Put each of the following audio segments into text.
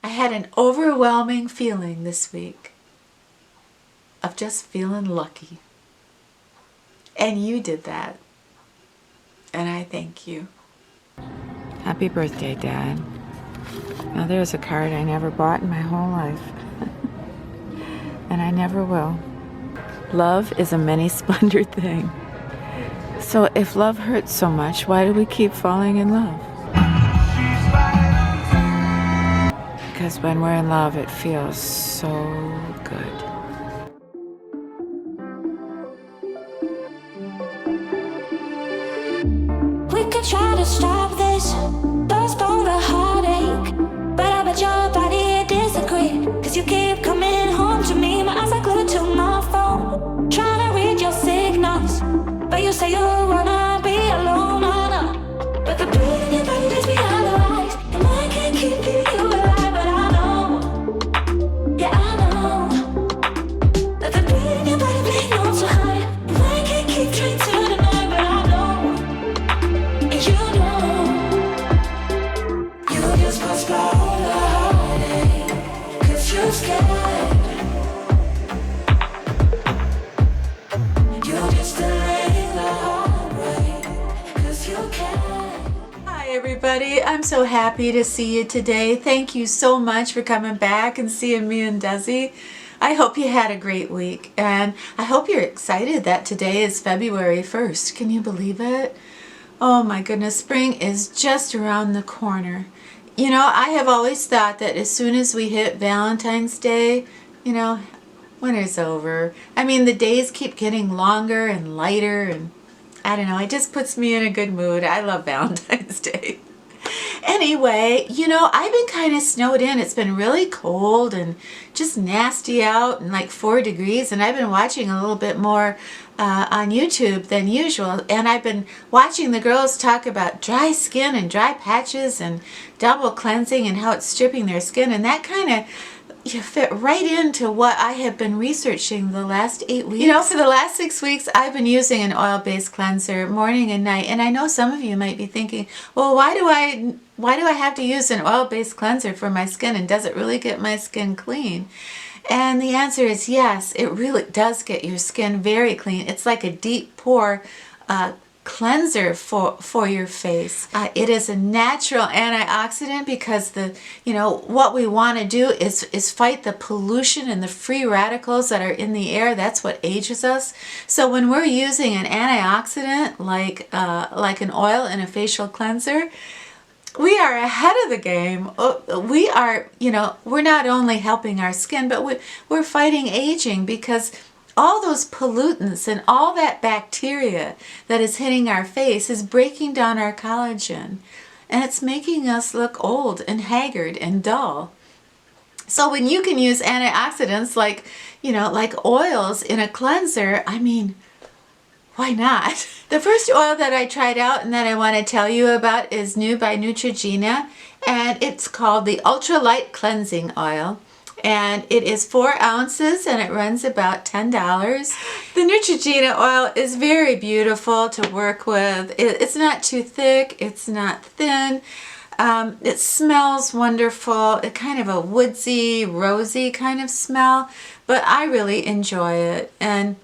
I had an overwhelming feeling this week of just feeling lucky. And you did that. And I thank you. Happy birthday, Dad. Now there's a card I never bought in my whole life. And I never will. Love is a many-splendored thing. So if love hurts so much, why do we keep falling in love? Because when we're in love, it feels so good. We could try to stop this, postpone the heartache, but I bet your body disagree, cause you keep coming home to me. My eyes are glued to my phone, trying to read your signals, but you say you wanna be alone, oh no. But the pain in your body leaves me otherwise, and I can't keep feeling you alive, but I know, yeah I know, that the pain in your body may not so high, and I can't keep trying to deny, but I know. You know, you just postpone the heartache, cause you're scared. You just delay the heartbreak, cause you can't. Hi everybody, I'm so happy to see you today. Thank you so much for coming back and seeing me and Desi. I hope you had a great week, and I hope you're excited that today is February 1st. Can you believe it? Oh my goodness, spring is just around the corner. You know, I have always thought that as soon as we hit Valentine's Day, you know, winter's over. I mean, the days keep getting longer and lighter, and I don't know, it just puts me in a good mood. I love Valentine's Day. Anyway, you know, I've been kind of snowed in. It's been really cold and just nasty out and like 4 degrees, and I've been watching a little bit more on YouTube than usual, and I've been watching the girls talk about dry skin and dry patches and double cleansing and how it's stripping their skin, and that kind of fit right into what I have been researching the last 8 weeks. You know, for the last 6 weeks, I've been using an oil-based cleanser morning and night, and I know some of you might be thinking, well, why do I have to use an oil-based cleanser for my skin, and does it really get my skin clean? And the answer is yes, it really does get your skin very clean. It's like a deep pore cleanser for your face. It is a natural antioxidant because what we want to do is fight the pollution and the free radicals that are in the air. That's what ages us. So when we're using an antioxidant like an oil in a facial cleanser, we are ahead of the game. We are, we're not only helping our skin, but we're fighting aging, because all those pollutants and all that bacteria that is hitting our face is breaking down our collagen, and it's making us look old and haggard and dull. So when you can use antioxidants like oils in a cleanser, I mean, why not? The first oil that I tried out and that I want to tell you about is new by Neutrogena, and it's called the Ultra Light Cleansing Oil. And it is 4 ounces and it runs about $10. The Neutrogena oil is very beautiful to work with. It's not too thick, it's not thin. It smells wonderful. It's kind of a woodsy, rosy kind of smell, but I really enjoy it. And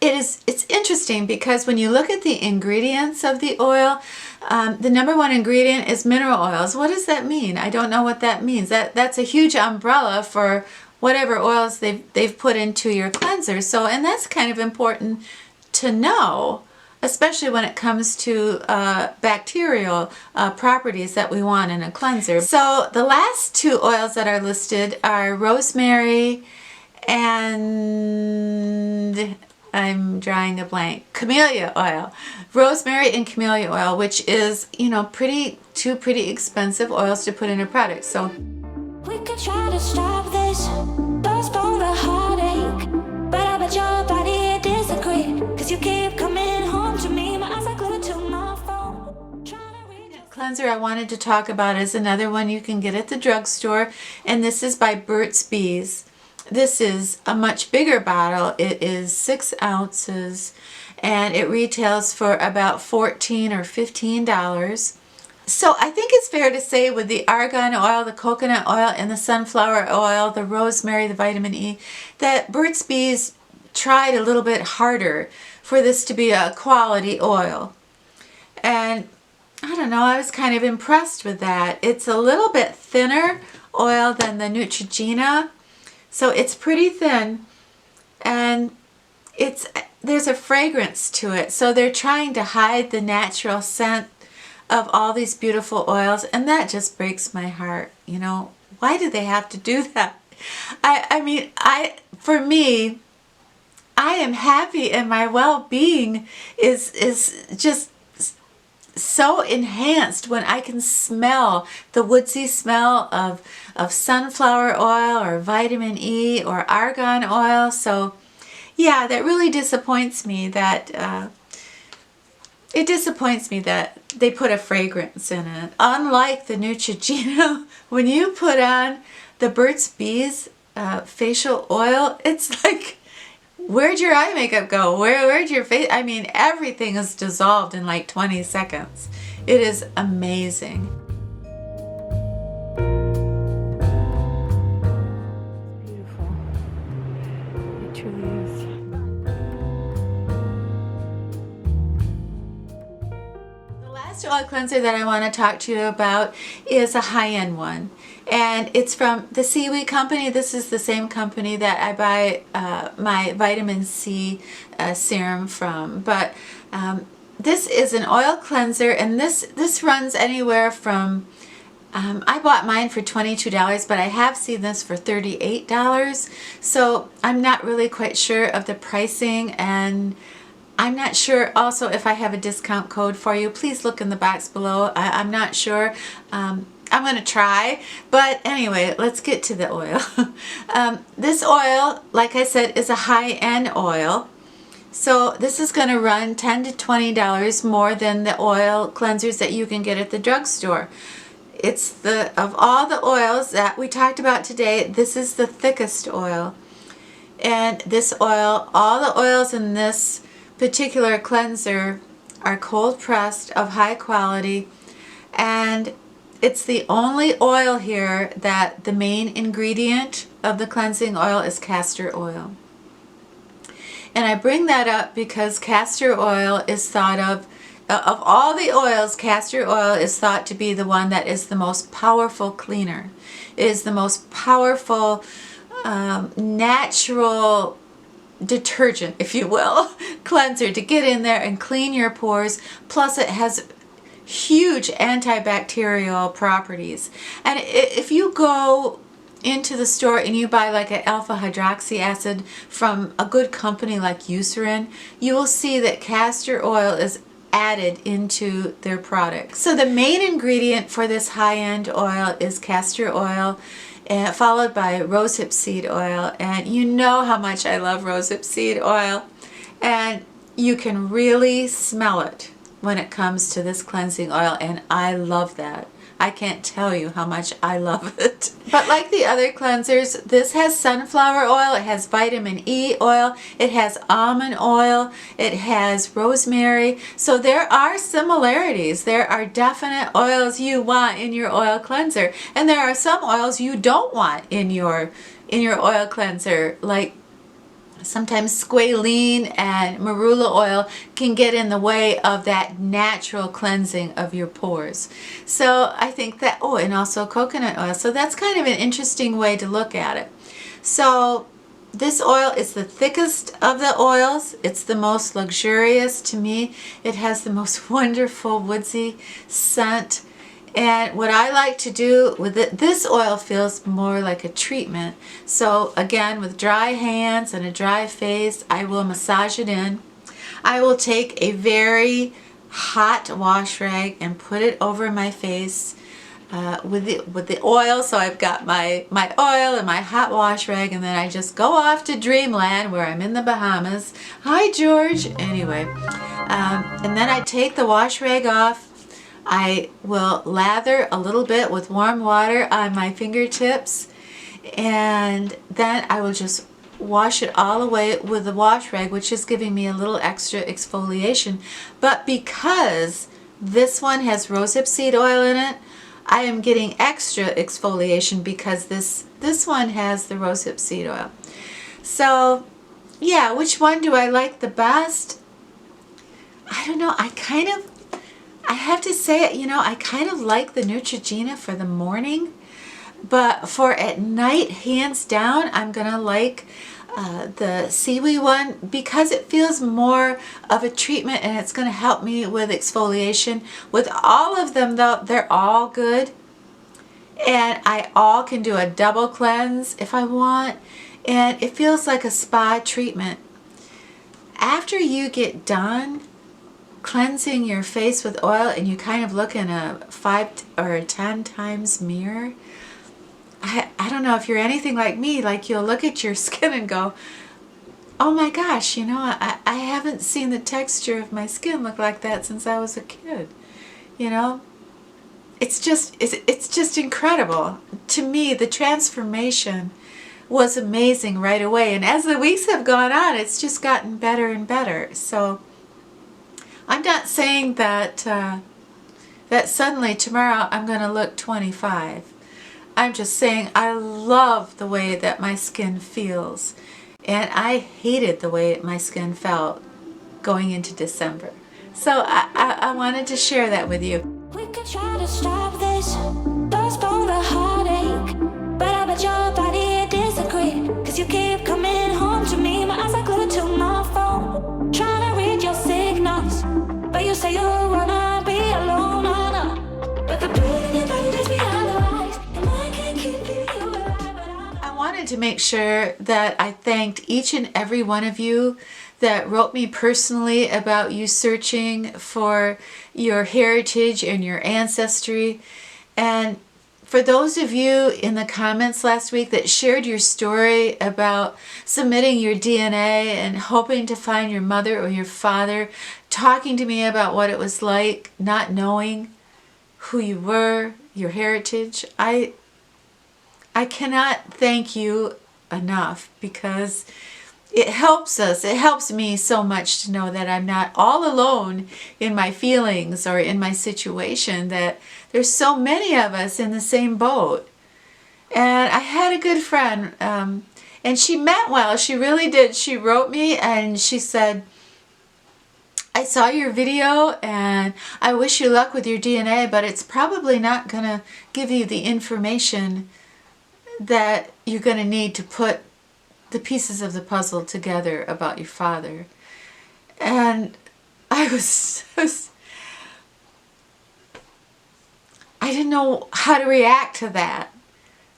it's interesting because when you look at the ingredients of the oil, the number one ingredient is mineral oils. What does that mean? I don't know what that means. That's a huge umbrella for whatever oils they've put into your cleanser. So, and that's kind of important to know, especially when it comes to bacterial properties that we want in a cleanser. So the last 2 oils that are listed are rosemary and I'm drawing a blank. Camellia oil. Rosemary and camellia oil, which is, two pretty expensive oils to put in a product. So we could try to stop this, postpone the heartache, but I bet your body disagree, cause you keep coming home to me. My eyes are glued to my phone. Cleanser I wanted to talk about is another one you can get at the drugstore, and this is by Burt's Bees. This is a much bigger bottle. It is 6 ounces and it retails for about $14 or $15. So I think it's fair to say with the argan oil, the coconut oil, and the sunflower oil, the rosemary, the vitamin E, that Burt's Bees tried a little bit harder for this to be a quality oil. And I don't know, I was kind of impressed with that. It's a little bit thinner oil than the Neutrogena, so it's pretty thin, and there's a fragrance to it. So they're trying to hide the natural scent of all these beautiful oils, and that just breaks my heart. You know, why do they have to do that? I mean, for me, I am happy, and my well-being is just so enhanced when I can smell the woodsy smell of sunflower oil or vitamin E or argan oil. So yeah, that really disappoints me that it disappoints me that they put a fragrance in it. Unlike the Neutrogena, when you put on the Burt's Bees facial oil, it's like, where'd your eye makeup go? Where'd your face? I mean, everything is dissolved in like 20 seconds. It is amazing. Beautiful. It truly is. The last oil cleanser that I want to talk to you about is a high-end one. And it's from the Seaweed Company. This is the same company that I buy my vitamin C serum from. But this is an oil cleanser, and this runs anywhere from, I bought mine for $22, but I have seen this for $38. So I'm not really quite sure of the pricing, and I'm not sure also if I have a discount code for you. Please look in the box below. I'm not sure. I'm going to try, but anyway, let's get to the oil. This oil, like I said, is a high-end oil. So this is going to run $10 to $20 more than the oil cleansers that you can get at the drugstore. It's of all the oils that we talked about today, this is the thickest oil. And this oil, all the oils in this particular cleanser are cold pressed, of high quality, and it's the only oil here that the main ingredient of the cleansing oil is castor oil. And I bring that up because castor oil is thought of all the oils, castor oil is thought to be the one that is the most powerful cleaner. It is the most powerful natural detergent, if you will, cleanser to get in there and clean your pores. Plus it has huge antibacterial properties. And if you go into the store and you buy like an alpha hydroxy acid from a good company like Eucerin, you will see that castor oil is added into their products. So the main ingredient for this high-end oil is castor oil, followed by rosehip seed oil. And you know how much I love rosehip seed oil, and you can really smell it when it comes to this cleansing oil, and I love that. I can't tell you how much I love it. But like the other cleansers, this has sunflower oil, it has vitamin E oil, it has almond oil, it has rosemary. So there are similarities. There are definite oils you want in your oil cleanser, and there are some oils you don't want in your oil cleanser, like sometimes squalene and marula oil can get in the way of that natural cleansing of your pores. So I think that, oh, and also coconut oil. So that's kind of an interesting way to look at it. So this oil is the thickest of the oils. It's the most luxurious to me. It has the most wonderful woodsy scent. And what I like to do with it, this oil feels more like a treatment. So again, with dry hands and a dry face, I will massage it in. I will take a very hot wash rag and put it over my face with the oil. So I've got my oil and my hot wash rag, and then I just go off to dreamland where I'm in the Bahamas. Hi, George. Anyway, and then I take the wash rag off. I will lather a little bit with warm water on my fingertips, and then I will just wash it all away with the wash rag, which is giving me a little extra exfoliation. But because This one has rosehip seed oil in it. I am getting extra exfoliation because this one has the rosehip seed oil. So yeah, which one do I like the best? I don't know. I have to say it, I kind of like the Neutrogena for the morning, but for at night, hands down, I'm gonna like the seaweed one because it feels more of a treatment and it's gonna help me with exfoliation. With all of them though, they're all good, and I all can do a double cleanse if I want, and it feels like a spa treatment. After you get done cleansing your face with oil and you kind of look in a 5 or 10 times mirror, I don't know if you're anything like me, like you'll look at your skin and go, oh my gosh, I haven't seen the texture of my skin look like that since I was a kid. It's just incredible. To me, the transformation was amazing right away, and as the weeks have gone on, it's just gotten better and better. So I'm not saying that that suddenly tomorrow I'm going to look 25. I'm just saying I love the way that my skin feels, and I hated the way my skin felt going into December. So I wanted to share that with you. We could try to stop this, postpone the heartache, but I bet your body disagree, cause you keep coming home to me. My eyes are glued to my phone, trying to read your signals, but you say you wanna be alone, oh no. But the pain in your body takes me analyzed, and I can't keep leaving you alive, but I wanted to make sure that I thanked each and every one of you that wrote me personally about you searching for your heritage and your ancestry. And for those of you in the comments last week that shared your story about submitting your DNA and hoping to find your mother or your father, talking to me about what it was like not knowing who you were, your heritage, I cannot thank you enough, because it helps us. It helps me so much to know that I'm not all alone in my feelings or in my situation, that there's so many of us in the same boat. And I had a good friend, and she meant well. She really did. She wrote me and she said, I saw your video and I wish you luck with your DNA, but it's probably not going to give you the information that you're going to need to put the pieces of the puzzle together about your father. And I didn't know how to react to that.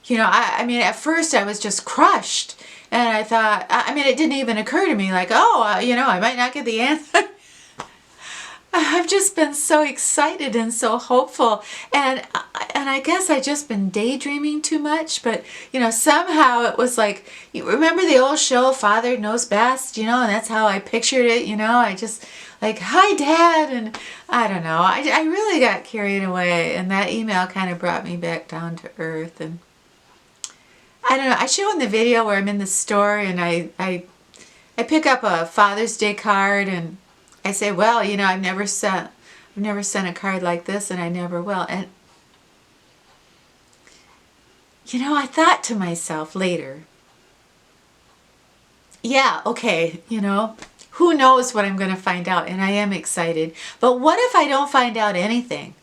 I mean, at first I was just crushed, and I thought, it didn't even occur to me like, I might not get the answer. I've just been so excited and so hopeful, and I guess I just been daydreaming too much, but somehow it was like, you remember the old show Father Knows Best, and that's how I pictured it. I just like, hi Dad, and I don't know, I really got carried away, and that email kind of brought me back down to earth. And I don't know, I show in the video where I'm in the store and I pick up a Father's Day card, and I say, well, I've never sent a card like this, and I never will. And I thought to myself later, yeah, okay, who knows what I'm going to find out, and I am excited. But what if I don't find out anything?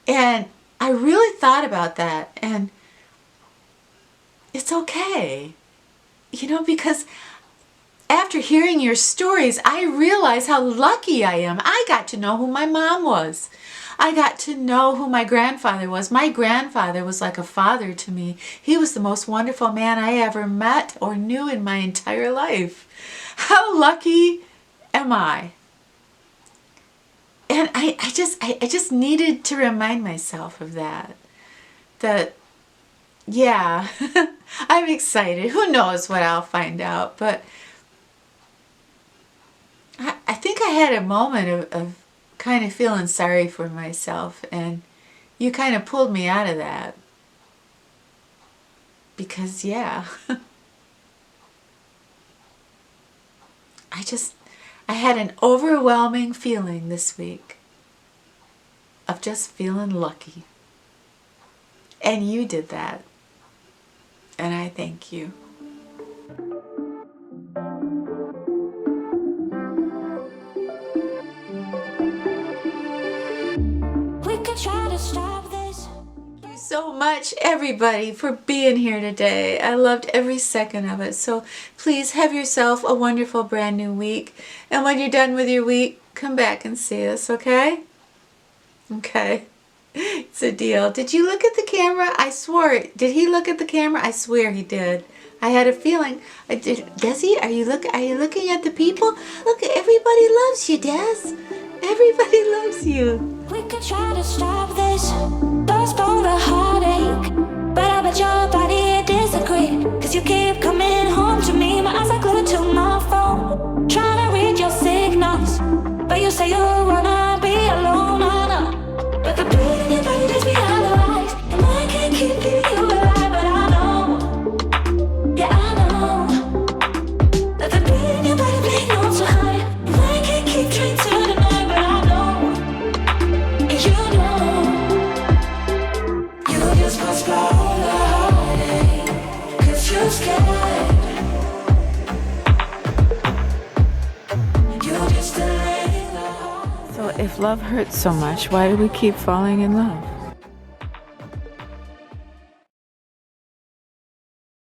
And I really thought about that, and it's okay, because after hearing your stories, I realize how lucky I am. I got to know who my mom was. I got to know who my grandfather was. My grandfather was like a father to me. He was the most wonderful man I ever met or knew in my entire life. How lucky am I? And I just needed to remind myself of that. That, yeah, I'm excited. Who knows what I'll find out, but I think I had a moment of kind of feeling sorry for myself, and you kind of pulled me out of that. Because, yeah, I had an overwhelming feeling this week. of just feeling lucky. And you did that. And I thank you. We could try to stop this. Thank you so much, everybody, for being here today. I loved every second of it. So please have yourself a wonderful brand new week. And when you're done with your week, come back and see us, okay? Okay. It's a deal. Did you look at the camera? I swore it. Did he look at the camera? I swear he did. I had a feeling. Desi, are you looking at the people? Look, everybody loves you, Des. Everybody loves you. We could try to stop this, postpone the heartache, but I bet your body disagree, cause you keep coming home to me. My eyes are glued to my phone, trying to read your signals, but you say you wanna be alone. But the pain in your body takes me out of eyes, and I can't keep leaving you alive. But I know, yeah I know, that the pain in your body playing on so high, and I can't keep trying to deny. But I know, and you know, you just postpone the heartache, cause you're scared. You just delay the heart. So if love hurts so much, why do we keep falling in love?